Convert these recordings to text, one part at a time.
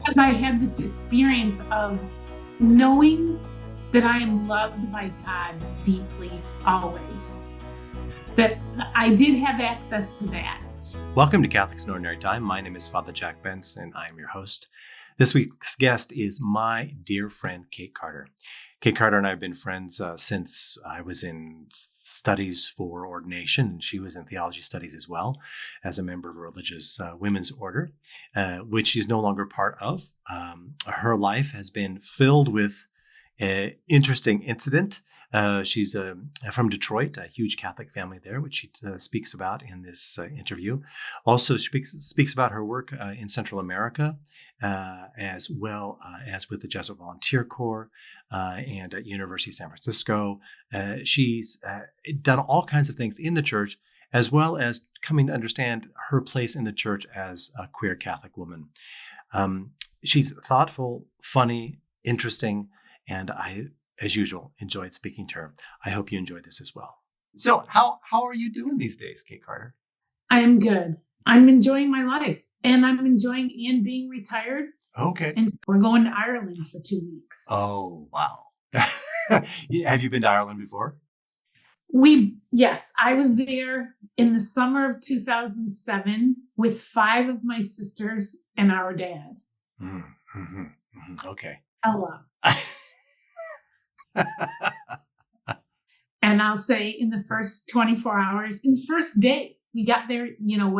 Because I had this experience of knowing that I am loved by God deeply always, that I did have access to that. Welcome to Catholics in Ordinary Time. My name is Father Jack Benson, and I am your host. This week's guest is my dear friend, Kate Carter. Kate Carter and I have been friends since I was in studies for ordination, and she was in theology studies as well as a member of a religious women's order, which she's no longer part of. Her life has been filled with an interesting incident. She's from Detroit, a huge Catholic family there, which she speaks about in this interview. Also, she speaks about her work in Central America, as well as with the Jesuit Volunteer Corps and at University of San Francisco. She's done all kinds of things in the church, as well as coming to understand her place in the church as a queer Catholic woman. She's thoughtful, funny, interesting, and I, as usual, enjoyed speaking to her. I hope you enjoyed this as well. So how are you doing these days, Kate Carter? I am good. I'm enjoying my life, and I'm enjoying Ian being retired. Okay. And we're going to Ireland for 2 weeks. Oh, wow. Have you been to Ireland before? Yes, I was there in the summer of 2007 with 5 of my sisters and our dad. Okay. Hello. And I'll say in the first 24 hours, in the first day, we got there, on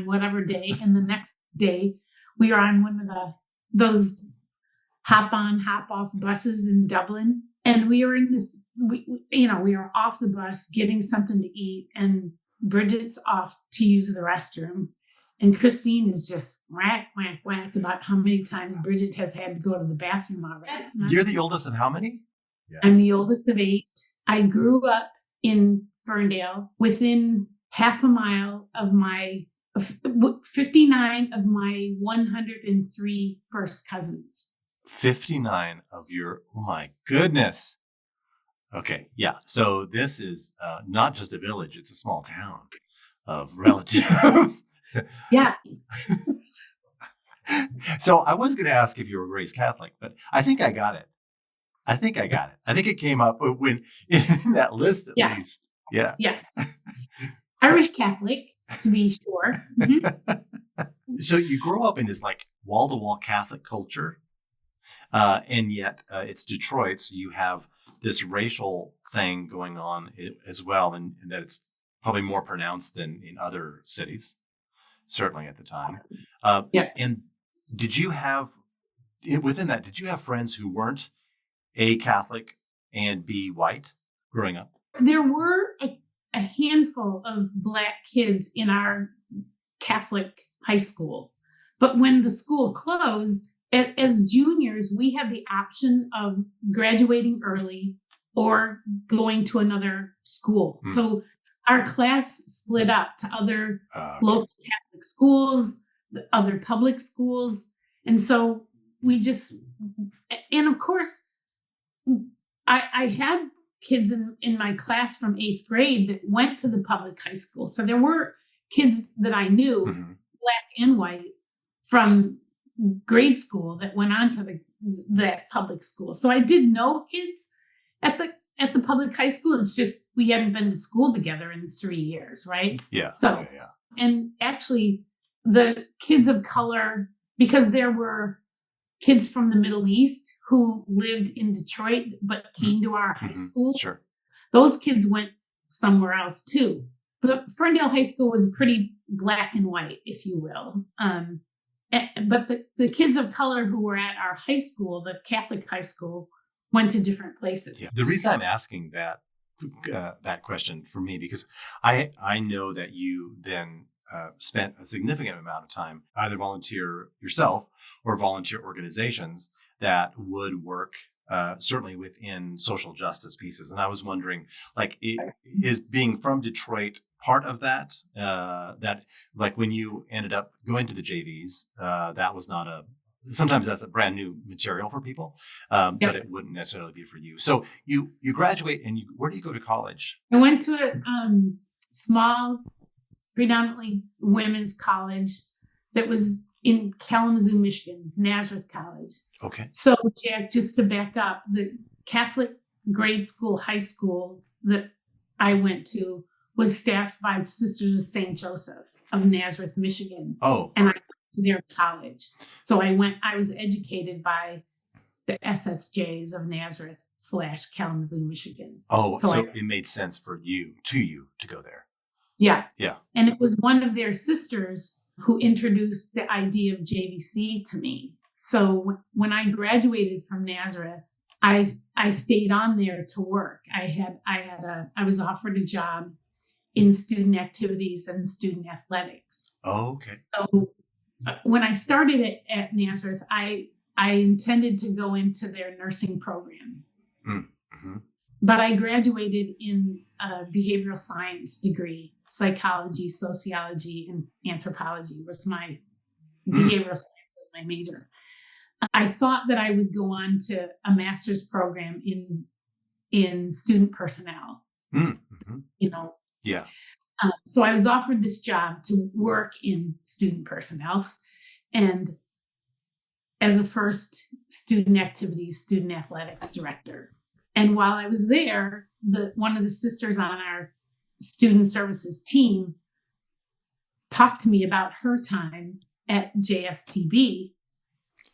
whatever day. And the next day, we were on one of those hop on, hop off buses in Dublin. And we were in this, we were off the bus getting something to eat. And Bridget's off to use the restroom. And Christine is just whack, whack, whack about how many times Bridget has had to go to the bathroom already. You're the oldest of how many? Yeah. I'm the oldest of 8. I grew up in Ferndale within half a mile of 59 of my 103 first cousins. 59 of your, oh my goodness. Okay, yeah. So this is not just a village, it's a small town of relatives. Yeah. So I was going to ask if you were raised Catholic, but I think I got it. I think it came up when in that list at least. Yeah. Yeah. Irish Catholic, to be sure. Mm-hmm. So you grow up in this like wall-to-wall Catholic culture, and yet it's Detroit, so you have this racial thing going on as well, and that it's probably more pronounced than in other cities, certainly at the time. And did you have friends who weren't A, Catholic, and B, white growing up? There were a handful of Black kids in our Catholic high school. But when the school closed, as juniors, we had the option of graduating early or going to another school. Mm. So our class split up to other local Catholic schools, other public schools. And so and of course, I had kids in my class from 8th grade that went to the public high school. So there were kids that I knew, mm-hmm. Black and white, from grade school that went on to that public school. So I did know kids at the public high school. It's just we hadn't been to school together in 3 years, right? Yeah. So, and actually the kids of color, because there were kids from the Middle East who lived in Detroit but came to our high school. Sure. Those kids went somewhere else too. The Ferndale High School was pretty black and white, if you will. But the kids of color who were at our high school, the Catholic high school, went to different places. Yeah. The reason I'm asking that question for me, because I know that you then spent a significant amount of time either volunteer yourself or volunteer organizations that would work certainly within social justice pieces. And I was wondering, is being from Detroit part of that? That like when you ended up going to the JVs, that was not sometimes that's a brand new material for people, but it wouldn't necessarily be for you. So you graduate and where do you go to college? I went to a small, predominantly women's college that was in Kalamazoo, Michigan, Nazareth College. Okay. So, Jack, just to back up, the Catholic grade school, high school that I went to was staffed by the Sisters of St. Joseph of Nazareth, Michigan. Oh, And I went to their college. So I was educated by the SSJs of Nazareth / Kalamazoo, Michigan. oh, So so I- it made sense for you to go there. Yeah. Yeah. And it was one of their sisters who introduced the idea of JVC to me. So when I graduated from Nazareth, I stayed on there to work. I was offered a job in student activities and student athletics. Oh, okay. So when I started at Nazareth, I intended to go into their nursing program. Mm-hmm. But I graduated in a behavioral science degree. Psychology, sociology, and anthropology was my behavioral science was my major. I thought that I would go on to a master's program in student personnel. Mm-hmm. You know, Yeah. so I was offered this job to work in student personnel, and as a first student activities, student athletics director. And while I was there, one of the sisters on our student services team talked to me about her time at JSTB.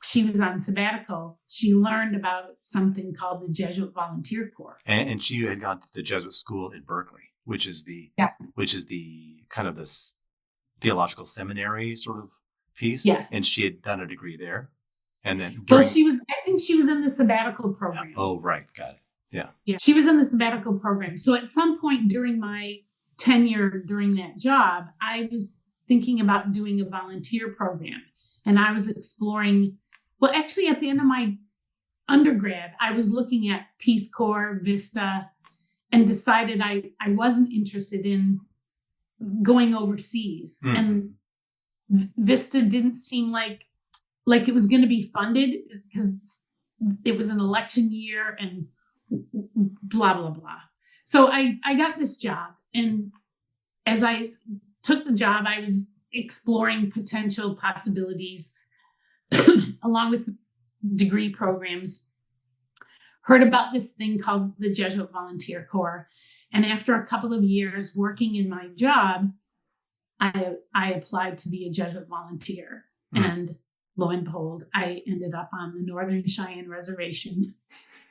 She was on sabbatical. She learned about something called the Jesuit Volunteer Corps. And she had gone to the Jesuit school in Berkeley, which is the kind of this theological seminary sort of piece. Yes. And she had done a degree there. And then Well, I think she was in the sabbatical program. Oh, right. Got it. Yeah, she was in the sabbatical program. So at some point during my tenure during that job, I was thinking about doing a volunteer program. And I was exploring, well, actually at the end of my undergrad, I was looking at Peace Corps, Vista, and decided I wasn't interested in going overseas. And Vista didn't seem like it was going to be funded because it was an election year and blah, blah, blah. So I got this job. And as I took the job, I was exploring potential possibilities along with degree programs. Heard about this thing called the Jesuit Volunteer Corps. And after a couple of years working in my job, I applied to be a Jesuit volunteer. And lo and behold, I ended up on the Northern Cheyenne Reservation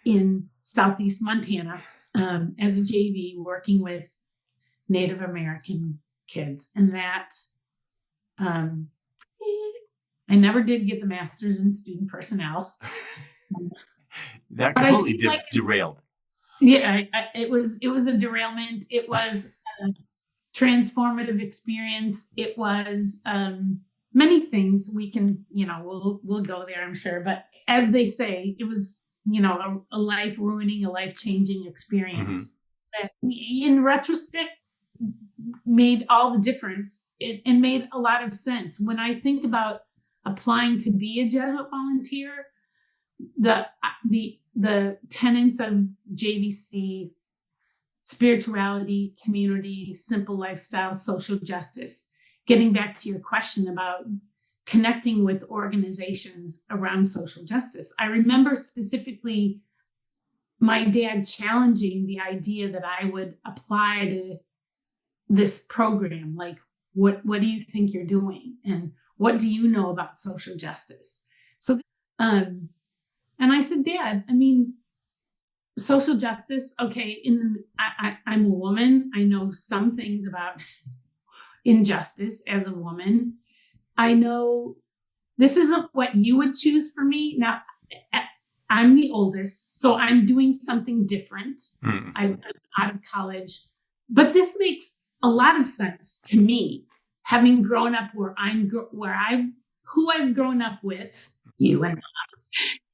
in Southeast Montana as a JV working with Native American kids. And that, I never did get the master's in student personnel. That completely derailed. Yeah, it was a derailment. It was a transformative experience. It was many things. We can, we'll go there, I'm sure. But as they say, it was, a life-ruining, a life-changing experience that, in retrospect, made all the difference. And made a lot of sense. When I think about applying to be a Jesuit volunteer, the tenets of JVC, spirituality, community, simple lifestyle, social justice, getting back to your question about connecting with organizations around social justice. I remember specifically my dad challenging the idea that I would apply to this program. Like, what do you think you're doing? And what do you know about social justice? So, and I said, Dad, social justice, okay, I'm a woman. I know some things about injustice as a woman. I know this isn't what you would choose for me. Now, I'm the oldest, so I'm doing something different. I'm out of college. But this makes a lot of sense to me, having grown up who I've grown up with, you and Mom,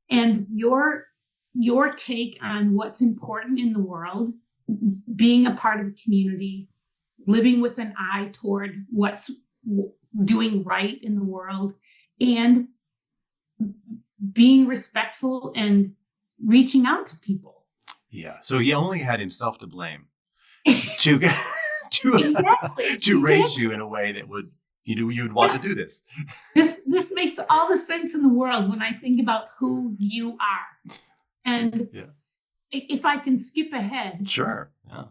and your take on what's important in the world, being a part of a community, living with an eye toward what's doing right in the world, and being respectful and reaching out to people. Yeah. So he only had himself to blame to Exactly. raise you in a way that would, you'd want to do this. This makes all the sense in the world when I think about who you are. And Yeah. if I can skip ahead, Sure. Yeah.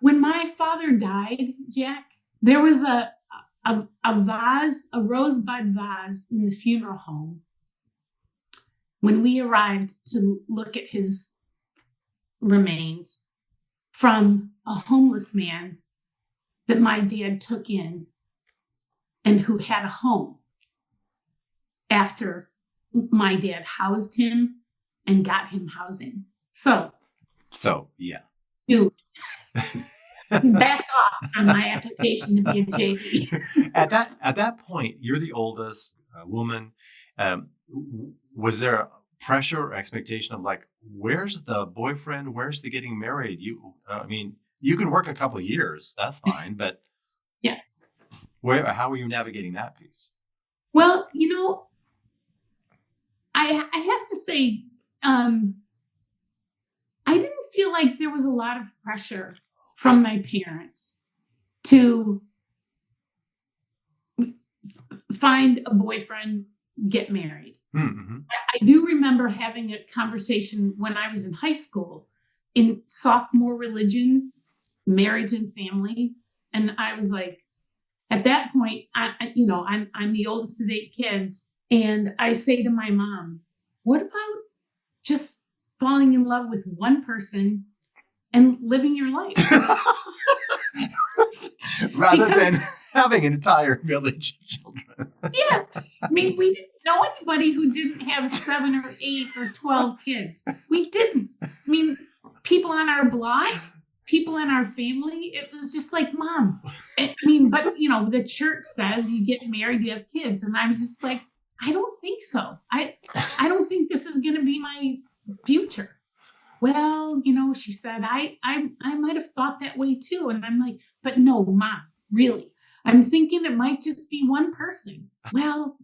when my father died, Jack, there was a vase, a rosebud vase in the funeral home when we arrived to look at his remains from a homeless man that my dad took in and who had a home after my dad housed him and got him housing. So yeah. dude, back off on my application to be a JV. At that point, you're the oldest woman. Was there pressure or expectation of like, where's the boyfriend? Where's the getting married? I mean, you can work a couple of years, that's fine, but yeah, how are you navigating that piece? Well, I have to say, I didn't feel like there was a lot of pressure from my parents to find a boyfriend, get married. Mm-hmm. I do remember having a conversation when I was in high school in sophomore religion, marriage and family. And I was like, at that point, I'm the oldest of 8 kids. And I say to my mom, what about just falling in love with one person and living your life? Rather than having an entire village of children. Yeah. I mean, we didn't know anybody who didn't have 7 or 8 or 12 kids. We didn't. I mean, people on our block, people in our family, it was just like, Mom. I mean, but, the church says you get married, you have kids. And I was just like, I don't think so. I don't think this is going to be my future. Well, she said, I might have thought that way too. And I'm like, but no, Mom, really, I'm thinking it might just be one person. Well,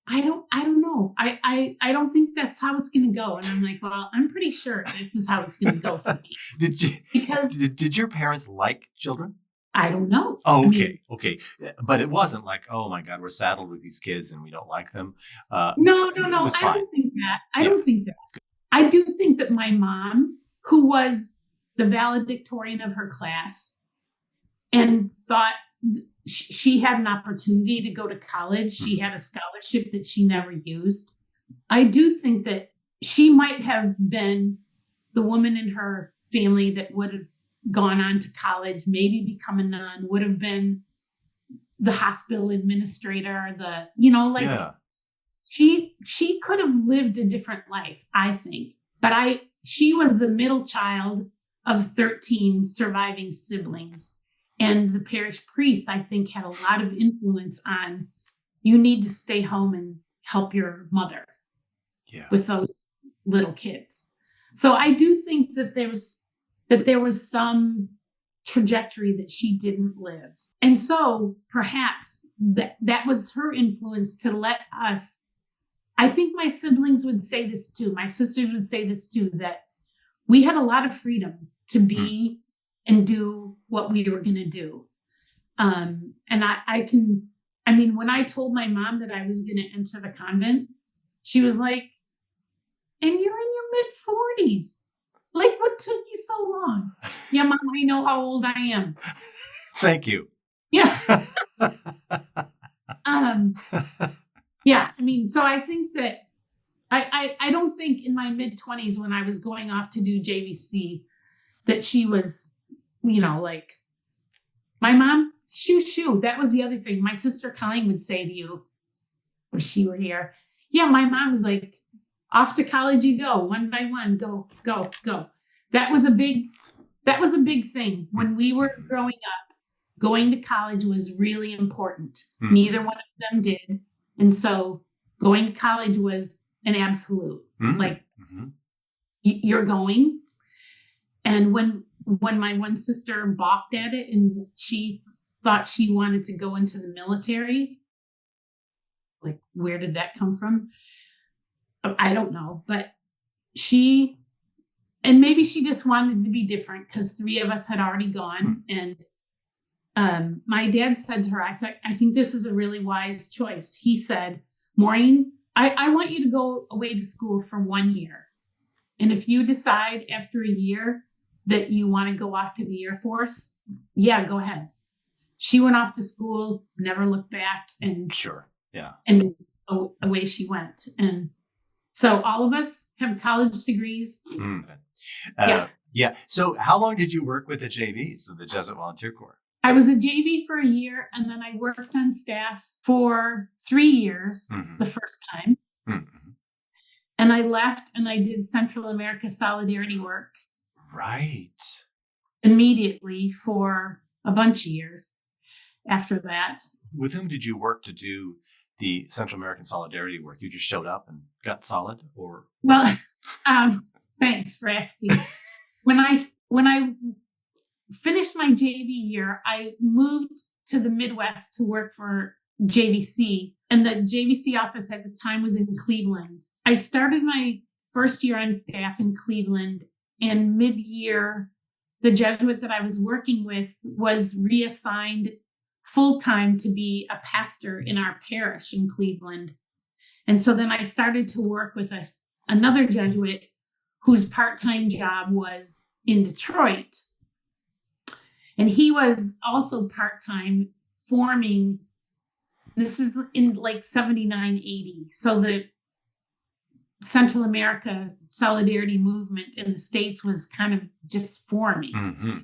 I don't know. I don't think that's how it's going to go. And I'm like, well, I'm pretty sure this is how it's going to go for me. Did your parents like children? I don't know. Oh, okay. Okay. But it wasn't like, oh my God, we're saddled with these kids and we don't like them. No. I don't think that. I don't think that. I do think that my mom, who was the valedictorian of her class and thought she had an opportunity to go to college, she had a scholarship that she never used. I do think that she might have been the woman in her family that would have gone on to college, maybe become a nun, would have been the hospital administrator, she could have lived a different life, I think. But she was the middle child of 13 surviving siblings. And the parish priest, I think, had a lot of influence on, you need to stay home and help your mother with those little kids. So I do think that there was some trajectory that she didn't live. And so perhaps that was her influence to let us, I think my siblings would say this too, my sisters would say this too, that we had a lot of freedom to be and do what we were going to do. And when I told my mom that I was going to enter the convent, she was like, and you're in your mid-40s. Like, what took you so long? Yeah, Mom, I know how old I am. Thank you. Yeah. Yeah, so I think that I don't think in my mid-20s when I was going off to do JVC that she was, like, my mom, shoo. That was the other thing. My sister Colleen would say to you, if she were here, yeah, my mom was like, off to college you go, one by one, go. That was a big thing. When we were growing up, going to college was really important. Mm-hmm. Neither one of them did. And so going to college was an absolute, you're going. And when my one sister balked at it and she thought she wanted to go into the military, like, where did that come from? I don't know, but and maybe she just wanted to be different because 3 of us had already gone. And my dad said to her, I think this is a really wise choice. He said, Maureen, I want you to go away to school for 1 year. And if you decide after a year that you want to go off to the Air Force, yeah, go ahead. She went off to school, never looked back, and Sure. Yeah. and away she went. And so all of us have college degrees. Mm. Yeah. Yeah. So how long did you work with the JVs, so the Jesuit Volunteer Corps? I was a JV for a year, and then I worked on staff for 3 years the first time. Mm-hmm. And I left and I did Central America Solidarity work Right. immediately for a bunch of years after that. With whom did you work to do the Central American Solidarity work? You just showed up and got solid, or? Well, thanks for asking. When I finished my JV year, I moved to the Midwest to work for JVC, and the JVC office at the time was in Cleveland. I started my first year on staff in Cleveland, and mid-year, the Jesuit that I was working with was reassigned full-time to be a pastor in our parish in Cleveland. And so then I started to work with another Jesuit whose part-time job was in Detroit. And he was also part-time forming, this is in like 79, 80. So the Central America Solidarity movement in the States was kind of just forming. Mm-hmm.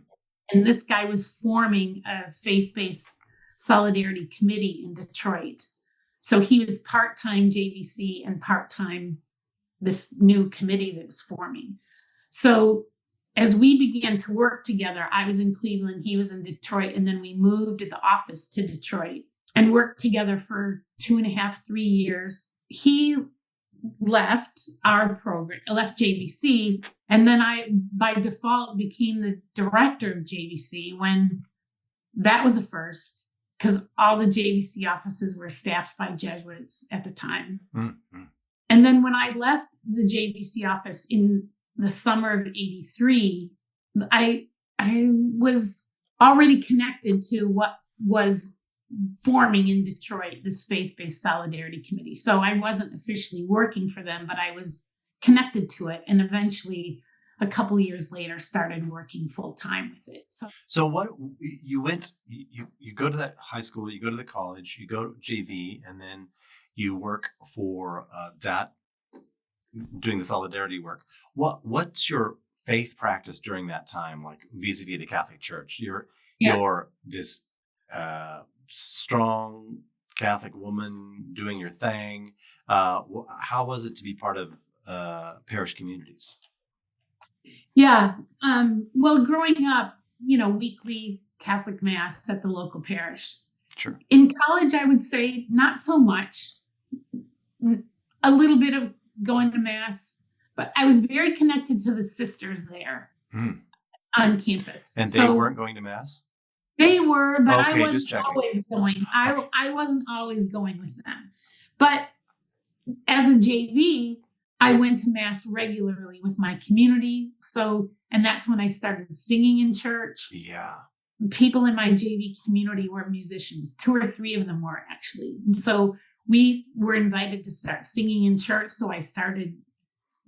And this guy was forming a faith-based solidarity committee in Detroit. So he was part-time JVC and part-time this new committee that was forming. So as we began to work together, I was in Cleveland, he was in Detroit, and then we moved the office to Detroit and worked together for 2.5, 3 years. He left our program, left JVC, and then I, by default, became the director of JVC when that was a first, because all the JVC offices were staffed by Jesuits at the time. Mm-hmm. And then when I left the JVC office in the summer of 83, I was already connected to what was forming in Detroit, this faith-based solidarity committee. So I wasn't officially working for them, but I was connected to it. And eventually, a couple of years later, started working full-time with it. So what you went, you go to that high school, you go to the college, you go to JV, and then you work for that, doing the solidarity work. What's your faith practice during that time, like vis-a-vis the Catholic Church? You're this strong Catholic woman doing your thing. How was it to be part of parish communities? Yeah. Well, growing up, weekly Catholic Mass at the local parish. Sure. In college, I would say not so much. A little bit of going to Mass, but I was very connected to the sisters there on campus. And they weren't going to Mass? They were, but okay, I wasn't always going. I wasn't always going with them. But as a JV, I went to Mass regularly with my community. And that's when I started singing in church. Yeah. People in my JV community were musicians. 2 or 3 of them were, actually. And so we were invited to start singing in church. So I started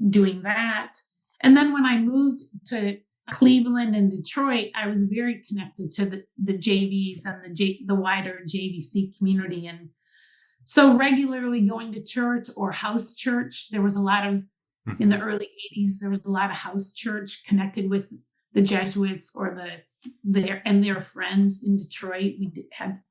doing that. And then when I moved to Cleveland and Detroit, I was very connected to the JVs and the wider JVC community. And so regularly going to church or house church, there was a lot of, in the early 80s, there was a lot of house church connected with the Jesuits or their friends in Detroit. We had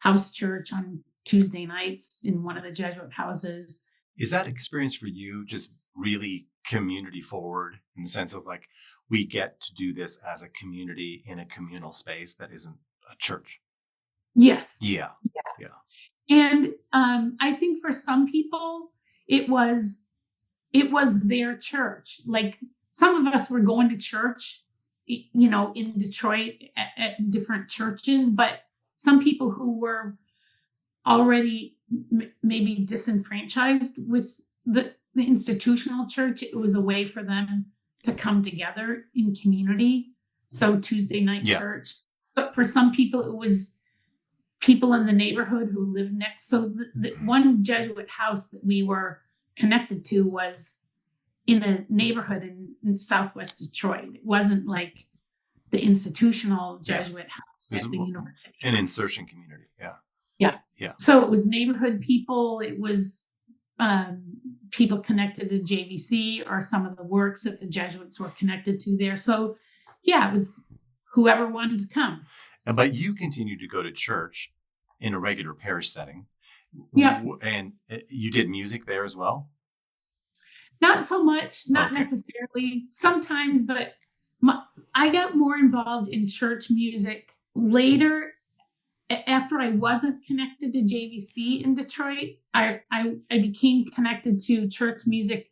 house church on Tuesday nights in one of the Jesuit houses. Is that experience for you just really community forward, in the sense of like, we get to do this as a community in a communal space that isn't a church? Yes. Yeah. And I think for some people, it was their church. Like some of us were going to church, in Detroit at different churches, but some people who were already maybe disenfranchised with the institutional church, it was a way for them to come together in community. So Tuesday night church, But for some people, it was people in the neighborhood who lived next. So the one Jesuit house that we were connected to was in a neighborhood in Southwest Detroit. It wasn't like the institutional Jesuit house at the university. An insertion community. Yeah. Yeah. Yeah. So it was neighborhood people. It was people connected to JVC or some of the works that the Jesuits were connected to there. So yeah, it was whoever wanted to come. But you continued to go to church in a regular parish setting. Yeah. And you did music there as well? Not so much, not necessarily. Sometimes, but I got more involved in church music later. After I wasn't connected to JVC in Detroit, I became connected to church music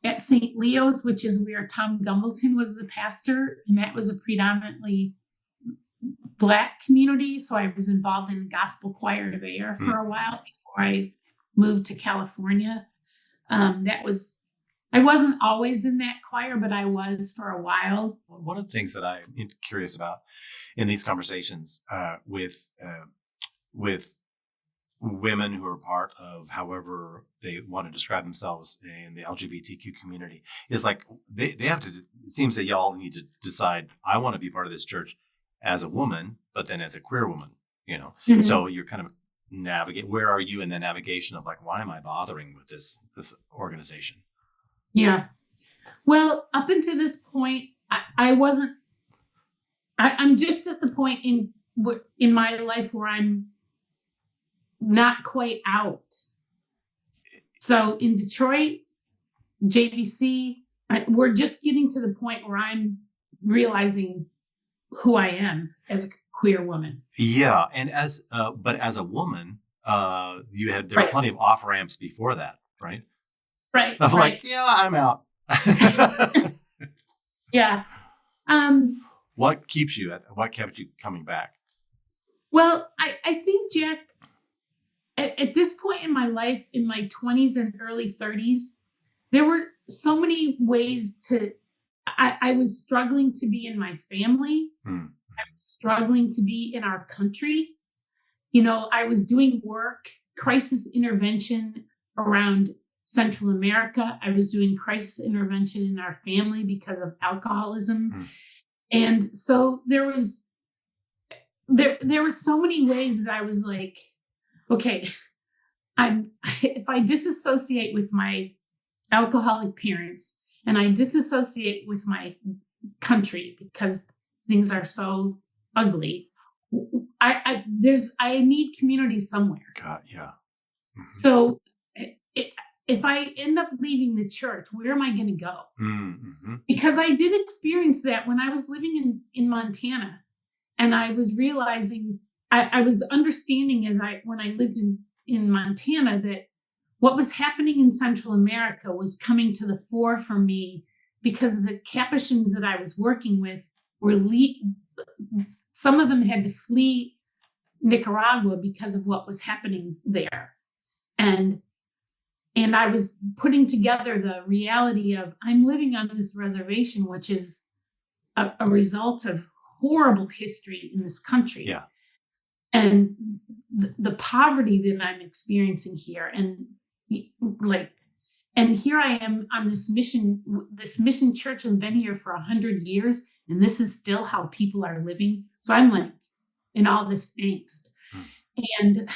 at St. Leo's, which is where Tom Gumbleton was the pastor, and that was a predominantly Black community. So I was involved in the gospel choir there for a while before I moved to California. I wasn't always in that choir, but I was for a while. One of the things that I'm curious about in these conversations with women who are part of however they want to describe themselves in the LGBTQ community is like they have to, it seems that y'all need to decide, I want to be part of this church as a woman, but then as a queer woman, Mm-hmm. So you're kind of navigate. Where are you in the navigation of like, why am I bothering with this organization? Yeah. Well, up until this point, I wasn't. I'm just at the point in my life where I'm not quite out. So in Detroit, JVC, we're just getting to the point where I'm realizing who I am as a queer woman. Yeah, and but as a woman, there were plenty of off ramps before that, right? Right. Of like, yeah, I'm out. Yeah. What kept you coming back? Well, I think, Jack, at this point in my life, in my 20s and early 30s, there were so many ways I was struggling to be in my family. I was struggling to be in our country. I was doing work, crisis intervention around Central America. I was doing crisis intervention in our family because of alcoholism. And so there were so many ways that I was like, okay, if I disassociate with my alcoholic parents and I disassociate with my country because things are so ugly, I need community somewhere. God, yeah. Mm-hmm. So if I end up leaving the church, where am I going to go? Mm-hmm. Because I did experience that when I was living in Montana, and I was realizing, I was understanding when I lived in Montana, that what was happening in Central America was coming to the fore for me because the Capuchins that I was working with some of them had to flee Nicaragua because of what was happening there. And I was putting together the reality of I'm living on this reservation, which is a result of horrible history in this country. Yeah. And the poverty that I'm experiencing here. And here I am on this mission. This mission church has been here for 100 years, and this is still how people are living. So I'm like in all this angst. And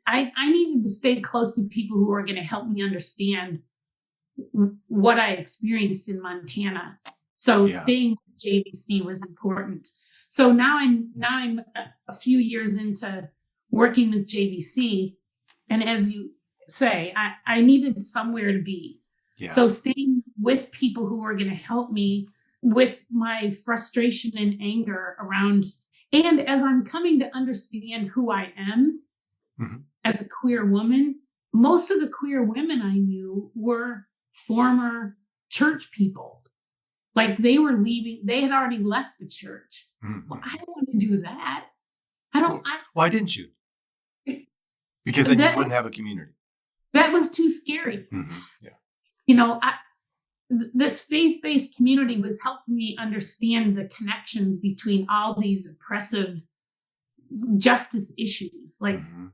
I needed to stay close to people who are going to help me understand what I experienced in Montana. So staying with JVC was important. So now I'm a few years into working with JVC, and as you say, I needed somewhere to be. Yeah. So staying with people who are going to help me with my frustration and anger around, and as I'm coming to understand who I am as a queer woman, most of the queer women I knew were former church people. Like they were leaving, they had already left the church. Well, I don't want to do that. Why didn't you? Because then you wouldn't have a community. That was too scary. Yeah. this faith-based community was helping me understand the connections between all these oppressive justice issues. Like, Mhm.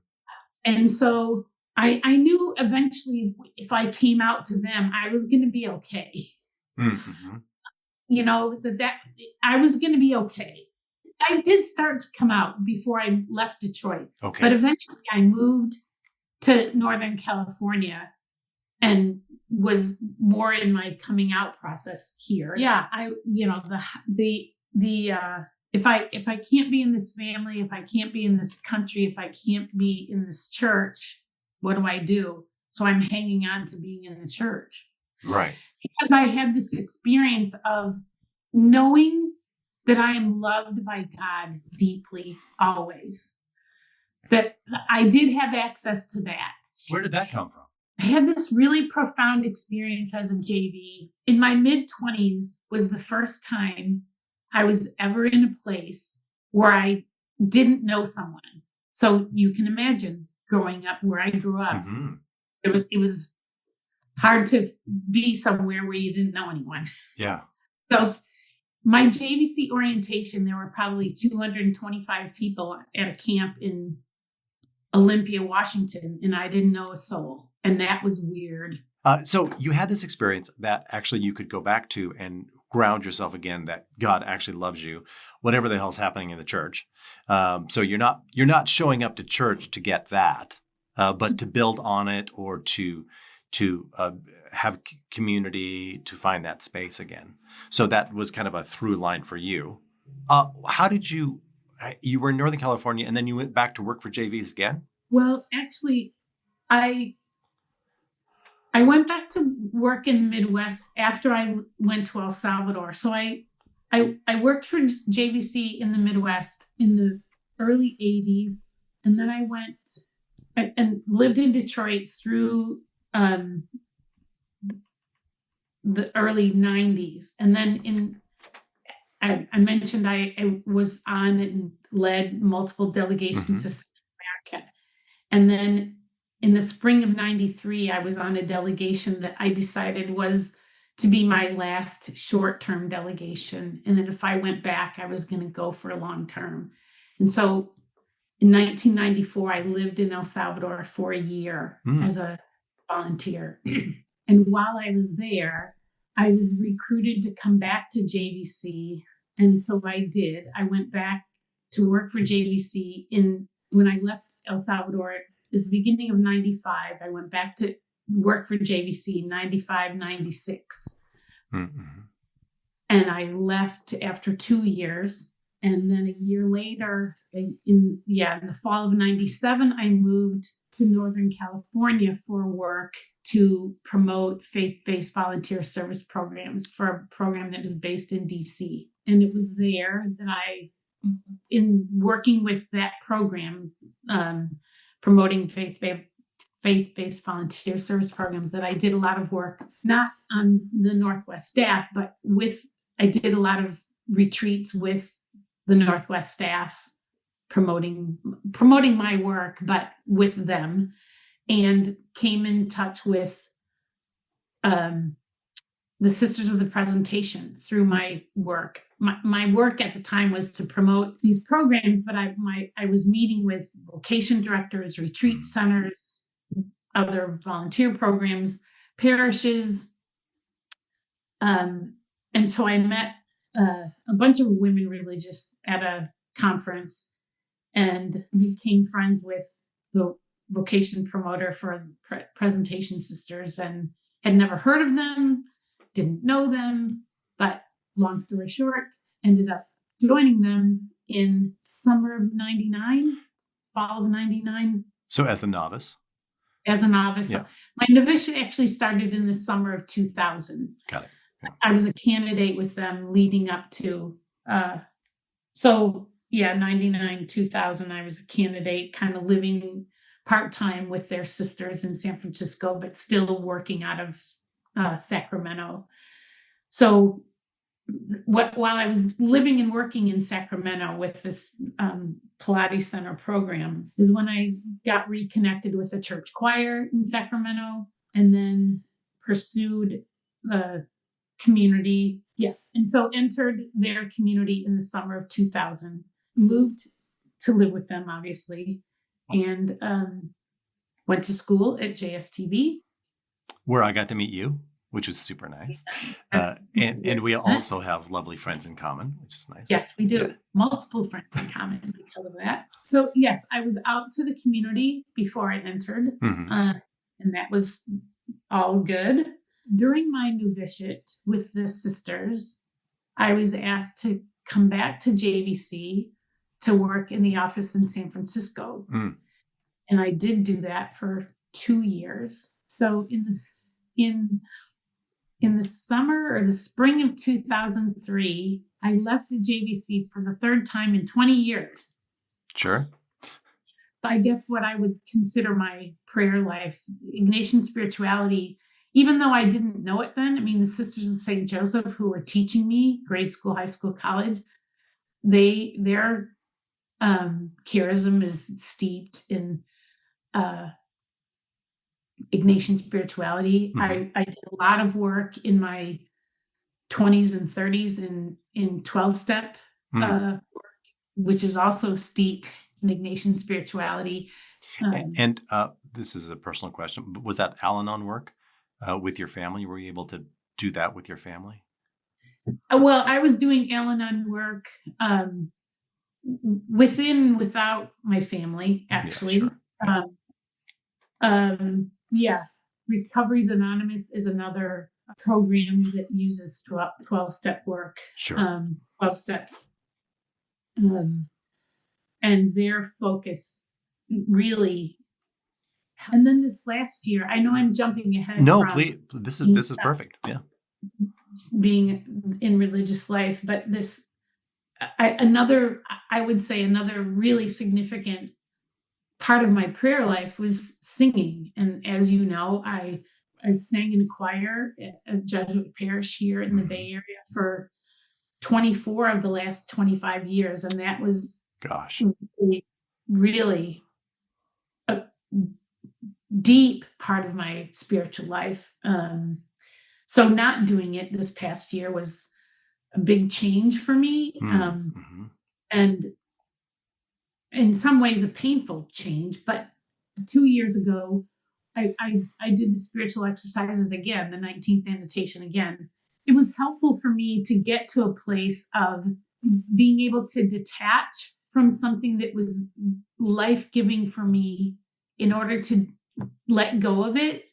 and so I knew eventually if I came out to them, I was going to be okay. Mhm. That I was going to be okay. I did start to come out before I left Detroit, but Okay. eventually I moved to Northern California and was more in my coming out process here. Yeah, if I can't be in this family, if I can't be in this country, if I can't be in this church, what do I do? So I'm hanging on to being in the church Right. because I had this experience of knowing that I am loved by God deeply always. That I did have access to that. Where did that come from? I had this really profound experience as a JV. In my mid-20s was the first time I was ever in a place where I didn't know someone. So you can imagine growing up where I grew up. Mhm. It was hard to be somewhere where you didn't know anyone. Yeah. So my JVC orientation, there were probably 225 people at a camp in Olympia, Washington, and I didn't know a soul. And that was weird. So you had this experience that actually you could go back to and ground yourself again that God actually loves you, whatever the hell's happening in the church. So you're not showing up to church to get that, but to build on it or to have community, to find that space again. So that was kind of a through line for you. How did you were in Northern California and then you went back to work for JVs again? Well, actually, I went back to work in the Midwest after I went to El Salvador. So I worked for JVC in the Midwest in the early 80s. And then I went and lived in Detroit through the early 90s. And then I mentioned I was on and led multiple delegations to South America. And then in the spring of 93, I was on a delegation that I decided was to be my last short-term delegation. And then if I went back, I was going to go for a long-term. And so in 1994, I lived in El Salvador for a year as a volunteer. And while I was there, I was recruited to come back to JVC. And so I did. I went back to work for JVC when I left El Salvador at the beginning of 95. I went back to work for JVC 95, 96. Mm-hmm. And I left after 2 years. And then a year later, in the fall of 97, I moved to Northern California for work to promote faith-based volunteer service programs for a program that is based in DC. And it was there that in working with that program, promoting faith-based volunteer service programs, that I did a lot of work, not on the Northwest staff, but I did a lot of retreats with the Northwest staff, promoting my work, but with them, and came in touch with the Sisters of the Presentation through my work. My work at the time was to promote these programs, but I was meeting with vocation directors, retreat centers, other volunteer programs, parishes. And so I met a bunch of women religious at a conference and became friends with the vocation promoter for Presentation Sisters, and had never heard of them, didn't know them, but long story short, ended up joining them in summer of 99, fall of 99. So as a novice? As a novice. Yeah. My novitiate actually started in the summer of 2000. Got it. Yeah. I was a candidate with them leading up to, 99, 2000, I was a candidate, kind of living part-time with their sisters in San Francisco, but still working out of Sacramento. So while I was living and working in Sacramento with this Pilates Center program is when I got reconnected with a church choir in Sacramento, and then pursued community. Yes. And so entered their community in the summer of 2000, moved to live with them, obviously, and went to school at JSTV. Where I got to meet you, which was super nice. And we also have lovely friends in common, which is nice. Yes, we do. Yeah. Multiple friends in common because of that. So yes, I was out to the community before I entered, Mhm. and that was all good. During my novitiate with the sisters, I was asked to come back to JVC to work in the office in San Francisco. Mm. And I did do that for 2 years. So in the summer or the spring of 2003, I left the JVC for the third time in 20 years. Sure. I guess what I would consider my prayer life, Ignatian spirituality, even though I didn't know it then. I mean, the Sisters of St. Joseph, who were teaching me grade school, high school, college, their charism is steeped in Ignatian spirituality. Mhm. I did a lot of work in my 20s and 30s in 12-step Mm. work, which is also steeped in Ignatian spirituality. And this is a personal question, but was that Al-Anon work with your family? Were you able to do that with your family? Well, I was doing Al-Anon work without my family, actually. Yeah, sure. Yeah, Recoveries Anonymous is another program that uses 12-step work, Sure. 12 steps. And their focus really. And then this last year, I know I'm jumping ahead. No, please. This is perfect. Yeah. Being in religious life, but I would say another really significant part of my prayer life was singing. And as you know, I sang in a choir at a Jesuit parish here in the Bay Area for 24 of the last 25 years. And that was really a deep part of my spiritual life. So not doing it this past year was a big change for me. And in some ways a painful change, but 2 years ago, I did the spiritual exercises again, the 19th annotation again. It was helpful for me to get to a place of being able to detach from something that was life-giving for me in order to let go of it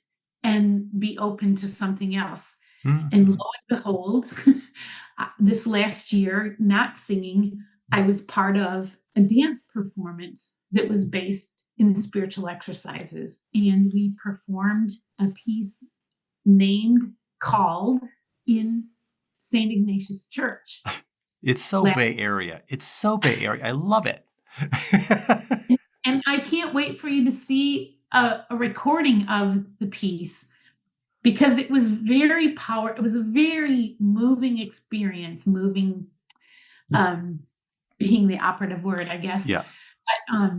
and be open to something else. And lo and behold, this last year, not singing, I was part of a dance performance that was based in the spiritual exercises. And we performed a piece called in St. Ignatius Church. It's so Bay Area. It's so Bay Area. I love it. And I can't wait for you to see a recording of the piece, because it was it was a very moving experience, being the operative word, I guess. Yeah. But,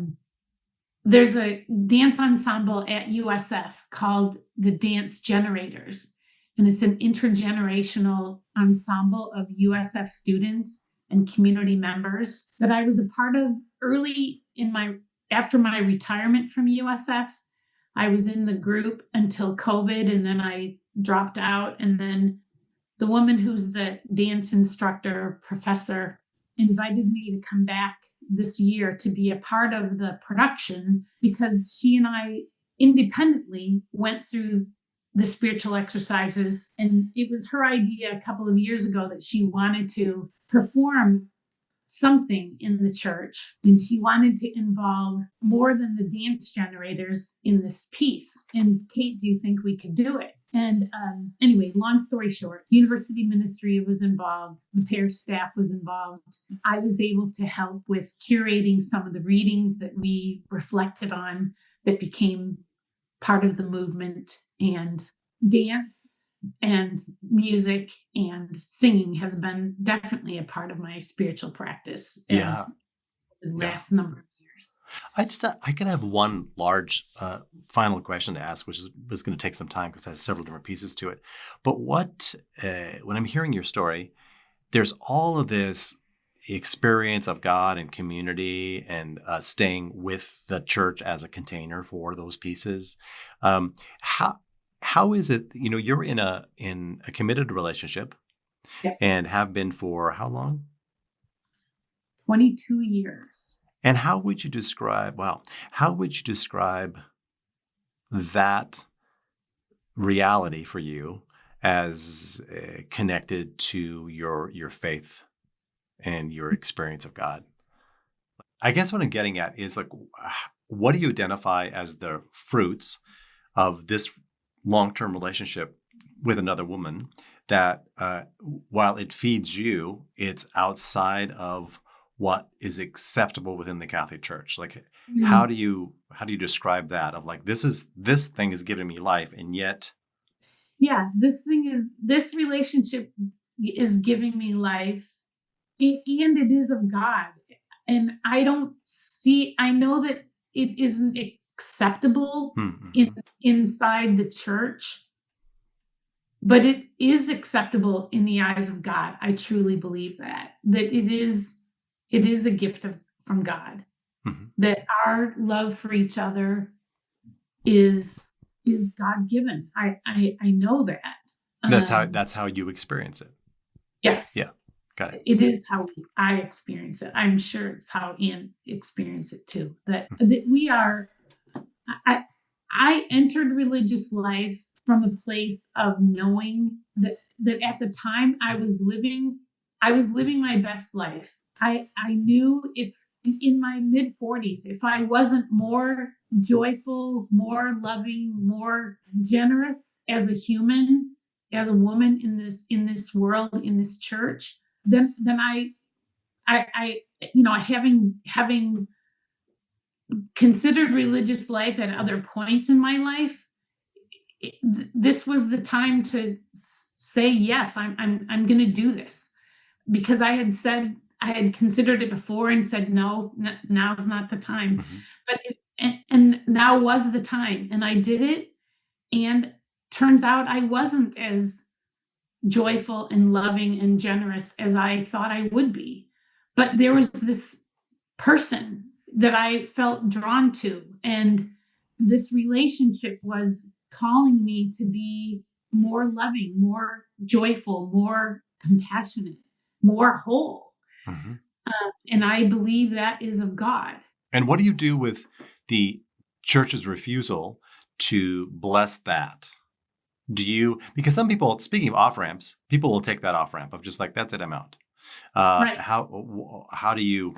there's a dance ensemble at USF called the Dance Generators, and it's an intergenerational ensemble of USF students and community members that I was a part of early after my retirement from USF. I was in the group until COVID, and then I dropped out. And then the woman who's the dance instructor, professor, invited me to come back this year to be a part of the production, because she and I independently went through the spiritual exercises. And it was her idea a couple of years ago that she wanted to perform something in the church, and she wanted to involve more than the dance generators in this piece. And Kate, do you think we could do it? And anyway, long story short, university ministry was involved. The parish staff was involved. I was able to help with curating some of the readings that we reflected on that became part of the movement. And dance and music and singing has been definitely a part of my spiritual practice. Yeah. The last number of years. ours. I can have one large final question to ask, which was going to take some time because it has several different pieces to it. But when I'm hearing your story, there's all of this experience of God and community and staying with the church as a container for those pieces. Um, how is it? You're in a committed relationship Yeah. and have been for how long? 22 years. And how would you describe? Wow, how would you describe that reality for you as connected to your faith and your experience of God? I guess what I'm getting at is like, what do you identify as the fruits of this long-term relationship with another woman that, while it feeds you, it's outside of what is acceptable within the Catholic Church? Like, how do you describe that? Of like, this thing is giving me life, and yet, Yeah, this relationship is giving me life, and it is of God. And I know that it isn't acceptable inside the church, but it is acceptable in the eyes of God. I truly believe that it is a gift from God, that our love for each other is God given. I know that. that's how you experience it. Yes. Yeah. Got it. It is how I experience it. I'm sure it's how Ian experienced it too. That we are. I entered religious life from a place of knowing that at the time I was living my best life. I knew if in my mid 40s, if I wasn't more joyful, more loving, more generous as a human, as a woman in this world, in this church, then I having considered religious life at other points in my life, this was the time to say yes. I'm going to do this, because I had considered it before and said no. Now's not the time, but and now was the time, and I did it. And turns out I wasn't as joyful and loving and generous as I thought I would be. But there was this person that I felt drawn to, and this relationship was calling me to be more loving, more joyful, more compassionate, more whole. And I believe that is of God. And what do you do with the church's refusal to bless that? Because some people, speaking of off ramps, people will take that off ramp of just like, that's it, I'm out. Right. How do you?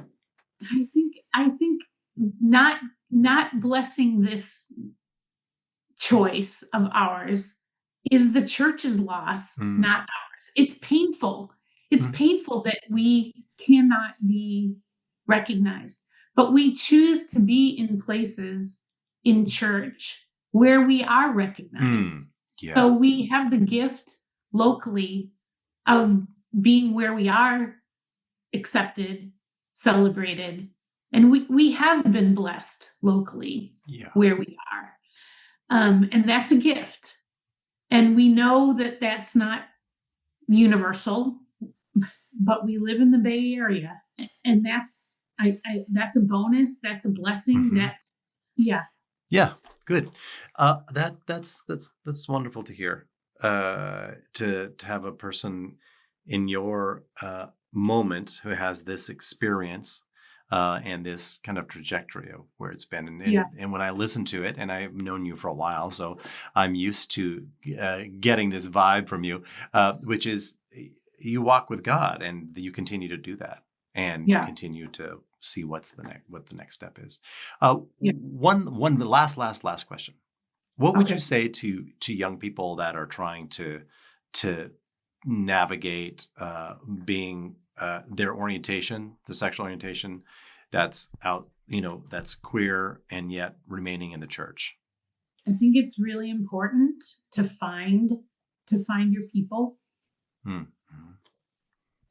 I think not blessing this choice of ours is the church's loss, not ours. It's painful. It's painful that we cannot be recognized, but we choose to be in places in church where we are recognized. Yeah. So we have the gift locally of being where we are accepted, celebrated, and we have been blessed locally where we are. And that's a gift. And we know that that's not universal, but we live in the Bay Area, and that's a bonus. That's a blessing. Yeah, good. That's wonderful to hear. To have a person in your moment who has this experience and this kind of trajectory of where it's been. And when I listen to it, and I've known you for a while, so I'm used to getting this vibe from you, which is you walk with God, and you continue to do that, and you continue to see what the next step is. One last question. What would you say to young people that are trying to navigate being their orientation, the sexual orientation that's out, that's queer, and yet remaining in the church? I think it's really important to find your people.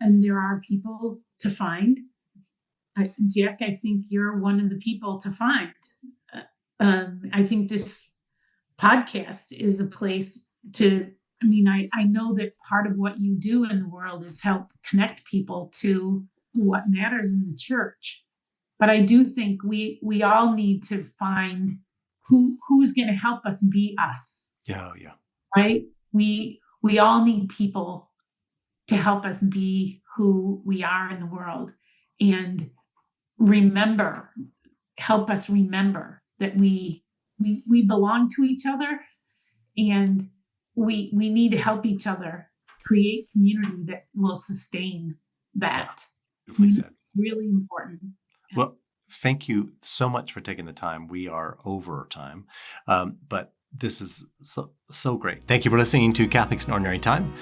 And there are people to find. Jack, I think you're one of the people to find. I think this podcast is a place to, I mean, I know that part of what you do in the world is help connect people to what matters in the church. But I do think we all need to find who's going to help us be us. Yeah, yeah. Right? We all need people to help us be who we are in the world, and help us remember that we belong to each other, and we need to help each other create community that will sustain that. Beautifully said. Really important. Well, thank you so much for taking the time. We are over time, but this is so great. Thank you for listening to Catholics in Ordinary Time.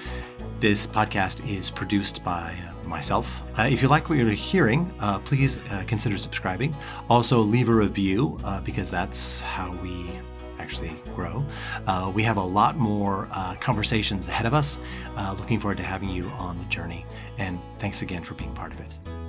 This podcast is produced by myself. If you like what you're hearing, please consider subscribing. Also, leave a review because that's how we actually grow. We have a lot more conversations ahead of us. Looking forward to having you on the journey. And thanks again for being part of it.